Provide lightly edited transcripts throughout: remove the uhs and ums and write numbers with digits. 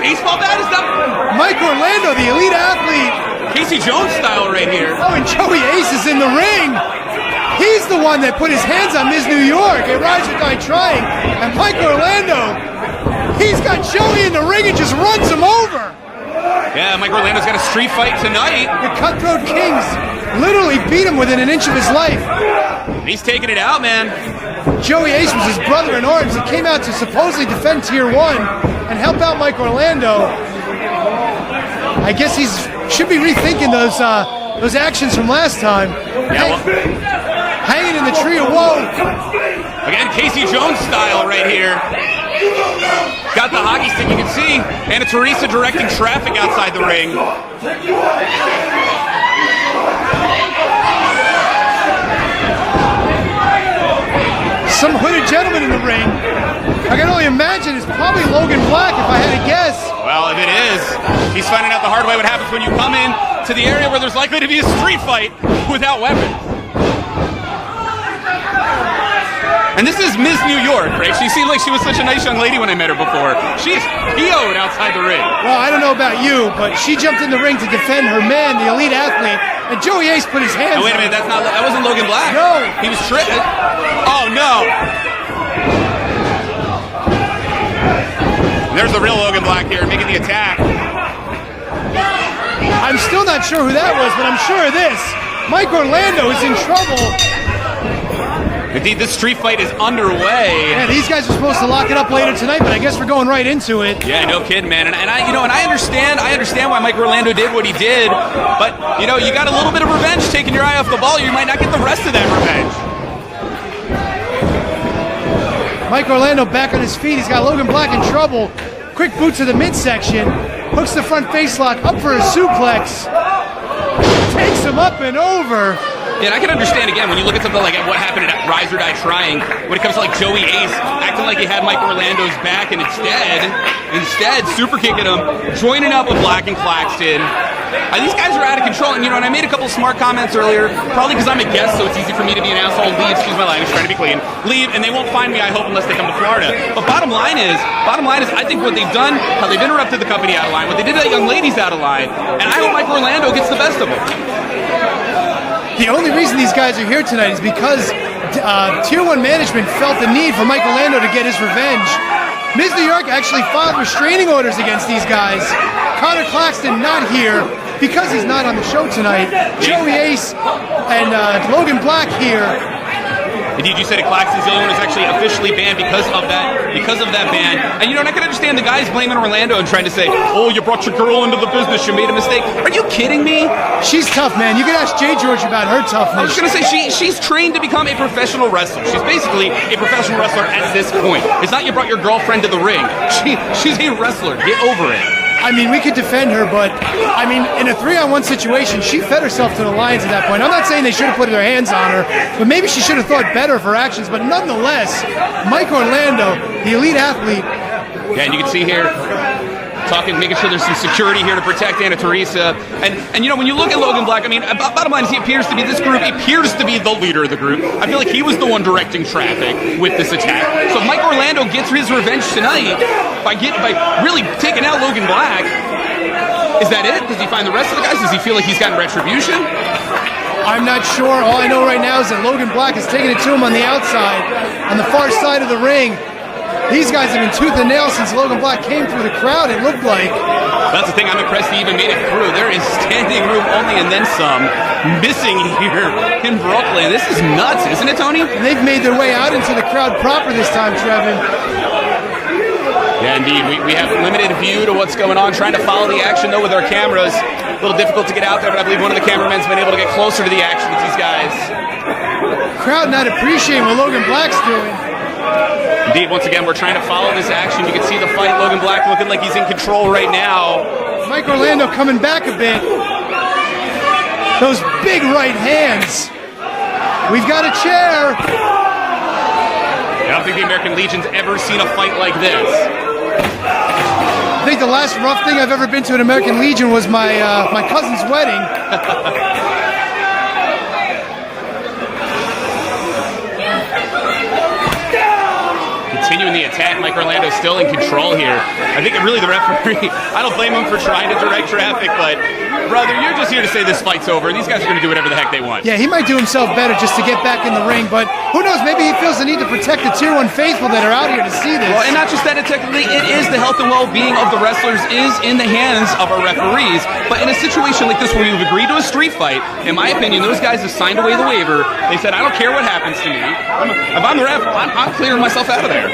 baseball bat? Is that Mike Orlando, the elite athlete. Casey Jones style right here? Oh, and Joey Ace is in the ring. He's the one that put his hands on Ms. New York at Rise or Die Trying. And Mike Orlando, he's got Joey in the ring and just runs him over. Yeah, Mike Orlando's got a street fight tonight. The Cutthroat Kings literally beat him within an inch of his life. He's taking it out, man. Joey Ace was his brother in arms. He came out to supposedly defend Tier 1 and help out Mike Orlando. I guess he should be rethinking those actions from last time. Yeah, hanging in the tree of woe. Again, Casey Jones style right here. Got the hockey stick, you can see. And it's Teresa directing traffic outside the ring. Some hooded gentleman in the ring. I can only imagine it's probably Logan Black if I had to guess. Well, if it is, he's finding out the hard way what happens when you come in to the area where there's likely to be a street fight without weapons. And this is Ms. New York, right? She seemed like she was such a nice young lady when I met her before. She's PO'd outside the ring. Well, I don't know about you, but she jumped in the ring to defend her man, the elite athlete, and Joey Ace put his hands on. Wait a minute, that wasn't Logan Black. No. He was tripping. Oh, no. There's the real Logan Black here making the attack. I'm still not sure who that was, but I'm sure of this. Mike Orlando is in trouble. Indeed, this street fight is underway. Yeah, these guys are supposed to lock it up later tonight, but I guess we're going right into it. Yeah, no kidding, man. And I understand why Mike Orlando did what he did, but you got a little bit of revenge taking your eye off the ball. You might not get the rest of that revenge. Mike Orlando back on his feet. He's got Logan Black in trouble. Quick boot to the midsection. Hooks the front face lock up for a suplex. Takes him up and over. Yeah, and I can understand, again, when you look at something like what happened at Rise or Die Trying, when it comes to like Joey Ace acting like he had Mike Orlando's back, and instead super kicking him, joining up with Black and Claxton. These guys are out of control, and I made a couple smart comments earlier, probably because I'm a guest, so it's easy for me to be an asshole, leave, excuse my language, trying to be clean, leave, and they won't find me, I hope, unless they come to Florida. But bottom line is, I think what they've done, how they've interrupted the company out of line, what they did to that young lady's out of line, and I hope Mike Orlando gets the best of them. The only reason these guys are here tonight is because Tier 1 management felt the need for Mike Orlando to get his revenge. Ms. New York actually filed restraining orders against these guys. Connor Claxton not here because he's not on the show tonight. Joey Ace and Logan Black here. Indeed, you said it, Claxton's the only one who's actually officially banned because of that ban. And I can understand the guys blaming Orlando and trying to say, oh, you brought your girl into the business, you made a mistake. Are you kidding me? She's tough, man. You can ask Jay George about her toughness. I was going to say, she's trained to become a professional wrestler. She's basically a professional wrestler at this point. It's not you brought your girlfriend to the ring. She's a wrestler. Get over it. I mean, we could defend her, but, in a 3-on-1 situation, she fed herself to the lions at that point. I'm not saying they should have put their hands on her, but maybe she should have thought better of her actions. But nonetheless, Mike Orlando, the elite athlete. Yeah, and you can see here, making sure there's some security here to protect Anna Teresa. And when you look at Logan Black, bottom line is this group appears to be the leader of the group. I feel like he was the one directing traffic with this attack. So if Mike Orlando gets his revenge tonight by really taking out Logan Black, is that it? Does he find the rest of the guys? Does he feel like he's gotten retribution? I'm not sure. All I know right now is that Logan Black is taking it to him on the outside, on the far side of the ring. These guys have been tooth and nail since Logan Black came through the crowd, it looked like. That's the thing, I'm impressed he even made it through. There is standing room only and then some missing here in Brooklyn. This is nuts, isn't it, Tony? And they've made their way out into the crowd proper this time, Trevin. Yeah, indeed. We have limited view to what's going on, trying to follow the action, though, with our cameras. A little difficult to get out there, but I believe one of the cameramen's been able to get closer to the action with these guys. Crowd not appreciating what Logan Black's doing. Indeed, once again, we're trying to follow this action. You can see the fight. Logan Black looking like he's in control right now. Mike Orlando coming back a bit. Those big right hands. We've got a chair. I don't think the American Legion's ever seen a fight like this. I think the last rough thing I've ever been to an American Legion was my cousin's wedding. continuing the attack. Mike Orlando's still in control here. I think really the referee, I don't blame him for trying to direct traffic, but brother, you're just here to say this fight's over. These guys are going to do whatever the heck they want. Yeah, he might do himself better just to get back in the ring, but who knows, maybe he feels the need to protect the Tier 1 faithful that are out here to see this. Well, and not just that, technically, it is the health and well-being of the wrestlers is in the hands of our referees, but in a situation like this where we've agreed to a street fight, in my opinion, those guys have signed away the waiver. They said, I don't care what happens to me. If I'm the ref, I'm clearing myself out of there.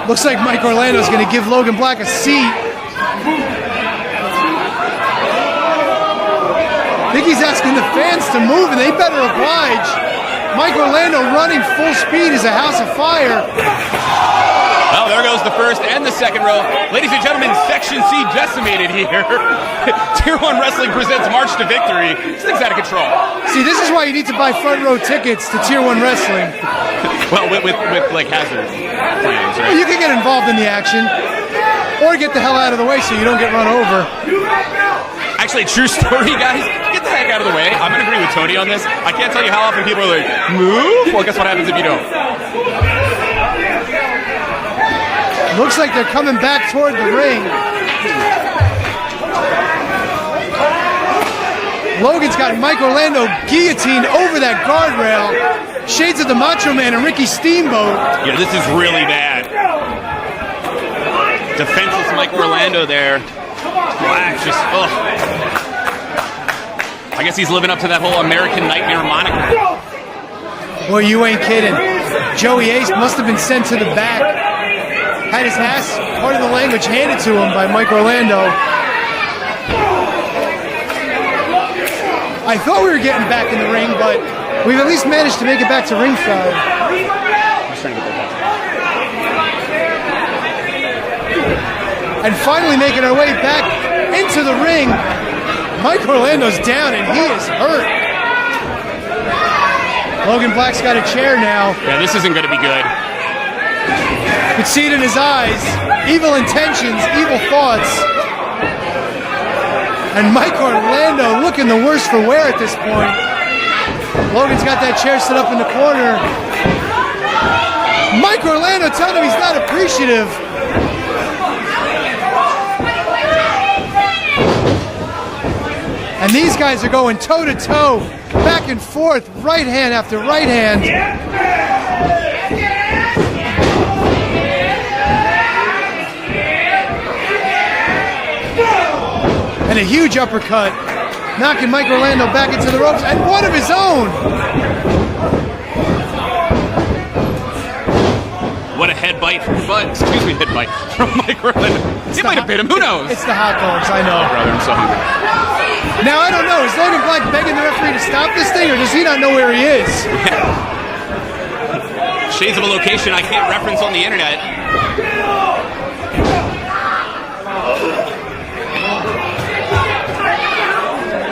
Looks like Mike Orlando's going to give Logan Black a seat. I think he's asking the fans to move, and they better oblige. Mike Orlando running full speed is a house of fire. Well, there goes the first and the second row. Ladies and gentlemen, Section C decimated here. Tier 1 Wrestling presents March to Victory. This thing's out of control. See, this is why you need to buy front row tickets to Tier 1 Wrestling. Well, with like hazard plans, right? Well, you can get involved in the action, or get the hell out of the way so you don't get run over. Actually, true story, guys. Get the heck out of the way. I'm going to agree with Tony on this. I can't tell you how often people are like, move? Well, guess what happens if you don't? Looks like they're coming back toward the ring. Logan's got Mike Orlando guillotined over that guardrail. Shades of the Macho Man and Ricky Steamboat. Yeah, this is really bad. Defenseless Mike Orlando there. Black just, ugh. I guess he's living up to that whole American Nightmare moniker. Well, you ain't kidding. Joey Ace must have been sent to the back. Had his ass, part of the language, handed to him by Mike Orlando. I thought we were getting back in the ring, but we've at least managed to make it back to ringside. And finally making our way back into the ring. Mike Orlando's down and he is hurt. Logan Black's got a chair now. Yeah, this isn't going to be good. You can see it in his eyes. Evil intentions, evil thoughts. And Mike Orlando looking the worse for wear at this point. Logan's got that chair set up in the corner. Mike Orlando telling him he's not appreciative. And these guys are going toe-to-toe, back and forth, right hand after right hand. And a huge uppercut, knocking Mike Orlando back into the ropes, and one of his own. What a headbite from Mike Orlando. He might have bit him, who knows? It's the hot dogs, I know. Oh, brother, I'm so hungry. Now, I don't know, is Logan Black begging the referee to stop this thing, or does he not know where he is? Yeah. Shades of a location I can't reference on the internet.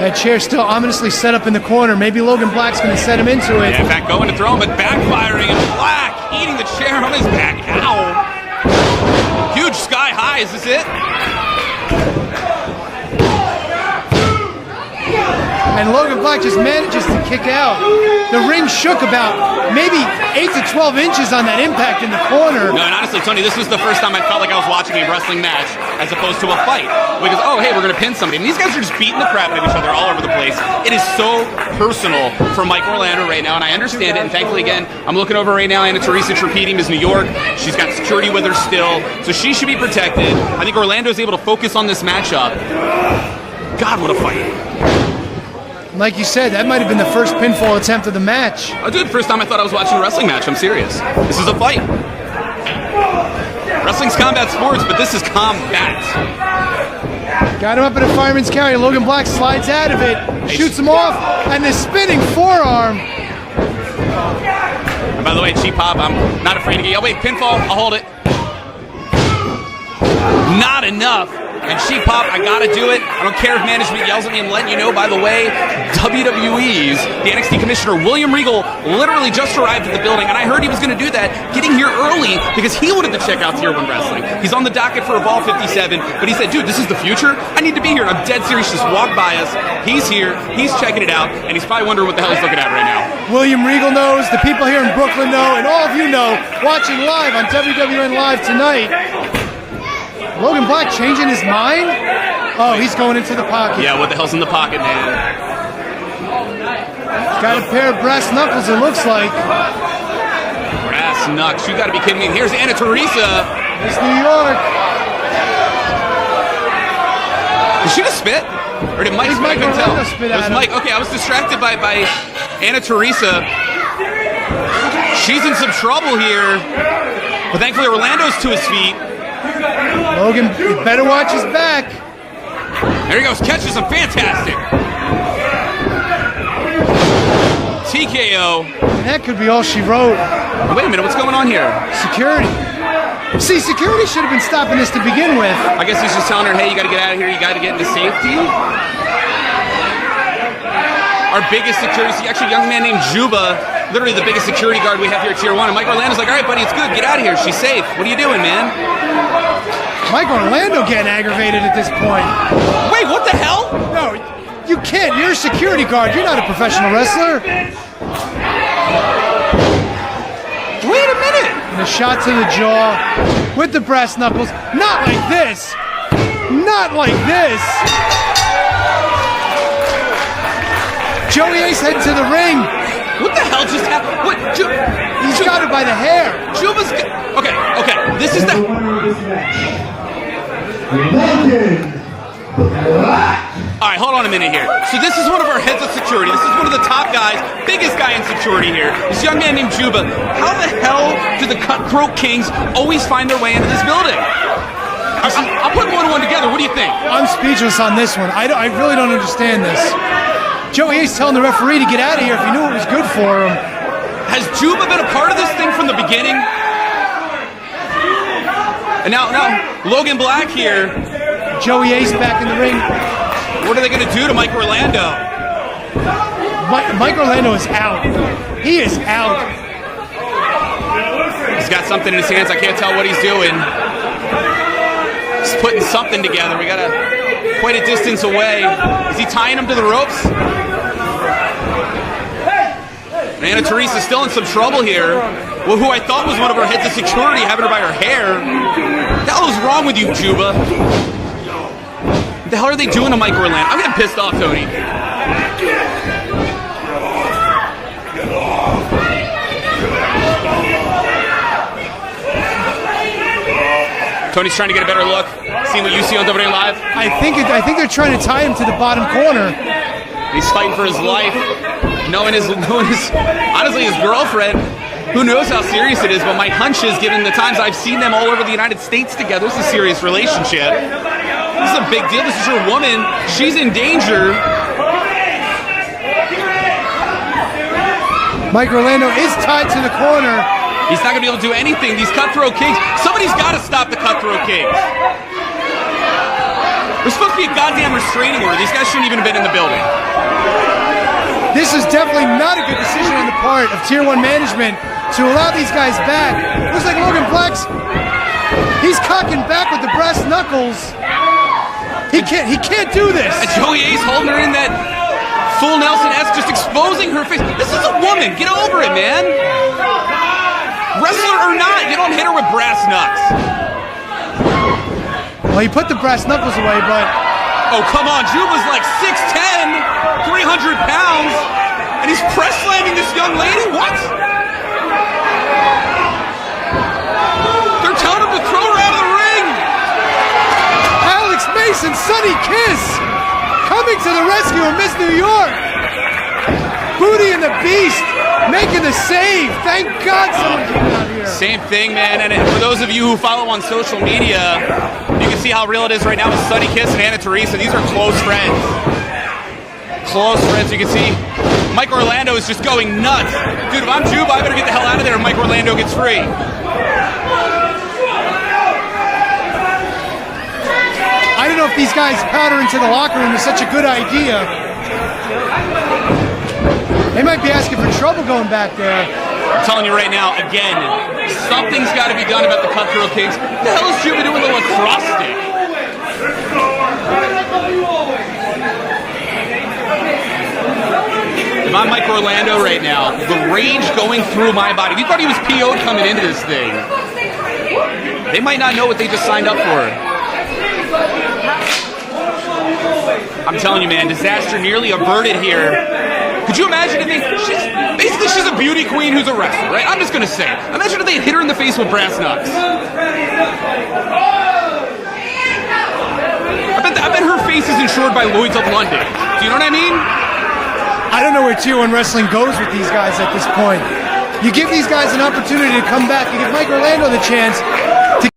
That chair's still ominously set up in the corner. Maybe Logan Black's going to set him into it. Yeah, in fact, going to throw him, but backfiring, and Black eating the chair on his back. Ow! Huge sky high, is this it? And Logan Black just manages to kick out. The ring shook about maybe 8 to 12 inches on that impact in the corner. No, and honestly, Tony, this was the first time I felt like I was watching a wrestling match as opposed to a fight. Because, oh, hey, we're going to pin somebody. And these guys are just beating the crap out of each other all over the place. It is so personal for Mike Orlando right now, and I understand it. And thankfully, again, I'm looking over right now, Anna Teresa Trapedium is New York. She's got security with her still, so she should be protected. I think Orlando's able to focus on this matchup. God, what a fight. Like you said, that might have been the first pinfall attempt of the match. Oh, dude, first time I thought I was watching a wrestling match. I'm serious. This is a fight. Wrestling's combat sports, but this is combat. Got him up in a fireman's carry. Logan Black slides out of it, shoots him off, and the spinning forearm. And by the way, cheap pop, I'm not afraid to get. Oh, wait, pinfall. I'll hold it. Not enough. And she popped, I gotta do it. I don't care if management yells at me. I'm letting you know, by the way, WWE's, the NXT commissioner, William Regal, literally just arrived at the building, and I heard he was gonna do that, getting here early, because he wanted to check out Tier 1 Wrestling. He's on the docket for Evolve 57, but he said, dude, this is the future? I need to be here, and I'm dead serious, just walk by us. He's here, he's checking it out, and he's probably wondering what the hell he's looking at right now. William Regal knows, the people here in Brooklyn know, and all of you know, watching live on WWN Live tonight. Logan Black changing his mind? Oh, he's going into the pocket. Yeah, what the hell's in the pocket, man? Got a pair of brass knuckles, it looks like. Brass knucks, you gotta be kidding me. Here's Anna Teresa. It's New York. Did she just spit? Or did Mike spit? I couldn't tell. Spit it was Mike. Okay, I was distracted by Anna Teresa. She's in some trouble here. But thankfully Orlando's to his feet. Logan, better watch his back. There he goes, catches him, fantastic. TKO. And that could be all she wrote. Wait a minute, what's going on here? Security. See, security should have been stopping this to begin with. I guess he's just telling her, hey, you gotta get out of here, you gotta get into safety. Our biggest security, actually a young man named Juba, literally the biggest security guard we have here at Tier 1. And Mike Orlando's like, all right, buddy, it's good, get out of here, she's safe. What are you doing, man? Mike Orlando getting aggravated at this point. Wait, what the hell? No, you can't. You're a security guard. You're not a professional wrestler. Wait a minute. And a shot to the jaw with the brass knuckles. Not like this. Not like this. Joey Ace heading to the ring. What the hell just happened? What? He's got her by the hair. Juba's... Okay. This is the... Alright, hold on a minute here. So this is one of our heads of security. This is one of the top guys, biggest guy in security here. This young man named Juba. How the hell do the Cutthroat Kings always find their way into this building? I'll put one and one together. What do you think? I'm speechless on this one. I really don't understand this. Joey Ace telling the referee to get out of here if he knew it was good for him. Has Juba been a part of this thing from the beginning? And now Logan Black here. Joey Ace back in the ring. What are they going to do to Mike Orlando? Mike Orlando is out. He is out. He's got something in his hands. I can't tell what he's doing. He's putting something together. We got quite a distance away. Is he tying him to the ropes? Anna Teresa's still in some trouble here. Well, who I thought was one of our heads of security, having her by her hair. What the hell is wrong with you, Juba? What the hell are they doing to Mike Orlando? I'm getting pissed off, Tony. Tony's trying to get a better look. Seeing what you see on WWE Live. I think they're trying to tie him to the bottom corner. He's fighting for his life. Knowing his honestly, his girlfriend, who knows how serious it is, but my hunch is, given the times I've seen them all over the United States together, it's a serious relationship. This is a big deal. This is your woman. She's in danger. Mike Orlando is tied to the corner. He's not going to be able to do anything. These Cutthroat Kings, somebody's got to stop the Cutthroat Kings. There's supposed to be a goddamn restraining order. These guys shouldn't even have been in the building. This is definitely not a good decision on the part of Tier 1 management to allow these guys back. Looks like Logan Black's, he's cocking back with the brass knuckles. He can't do this. And Joey Ace holding her in that full Nelson-esque, just exposing her face. This is a woman. Get over it, man. Wrestler or not, you don't hit her with brass knucks. Well, he put the brass knuckles away, but... Oh, come on. Juba's like 6'10", 300 pounds, and he's press slamming this young lady? What? They're telling him to throw her out of the ring. Alex Mason, Sunny Kiss, coming to the rescue of Miss New York. Booty and the Beast making the save. Thank God someone came out here. Same thing, man. And for those of you who follow on social media, you can see how real it is right now with Sunny Kiss and Anna Teresa. These are close friends. Close friends. You can see Mike Orlando is just going nuts. Dude, if I'm Juba, I better get the hell out of there if Mike Orlando gets free. I don't if these guys powder into the locker room is such a good idea. They might be asking for trouble going back there. I'm telling you right now, again, something's got to be done about the Cutthroat Kings. What the hell is Jimmy doing with a lacrosse stick? If I'm Mike Orlando right now, the rage going through my body. If you thought he was PO'd coming into this thing, they might not know what they just signed up for. I'm telling you, man, disaster nearly averted here. Could you imagine if she's a beauty queen who's a wrestler, right? I'm just going to say. Imagine if they hit her in the face with brass knucks. I bet her face is insured by Lloyd's of London. Do you know what I mean? I don't know where Tier 1 Wrestling goes with these guys at this point. You give these guys an opportunity to come back. You give Mike Orlando the chance.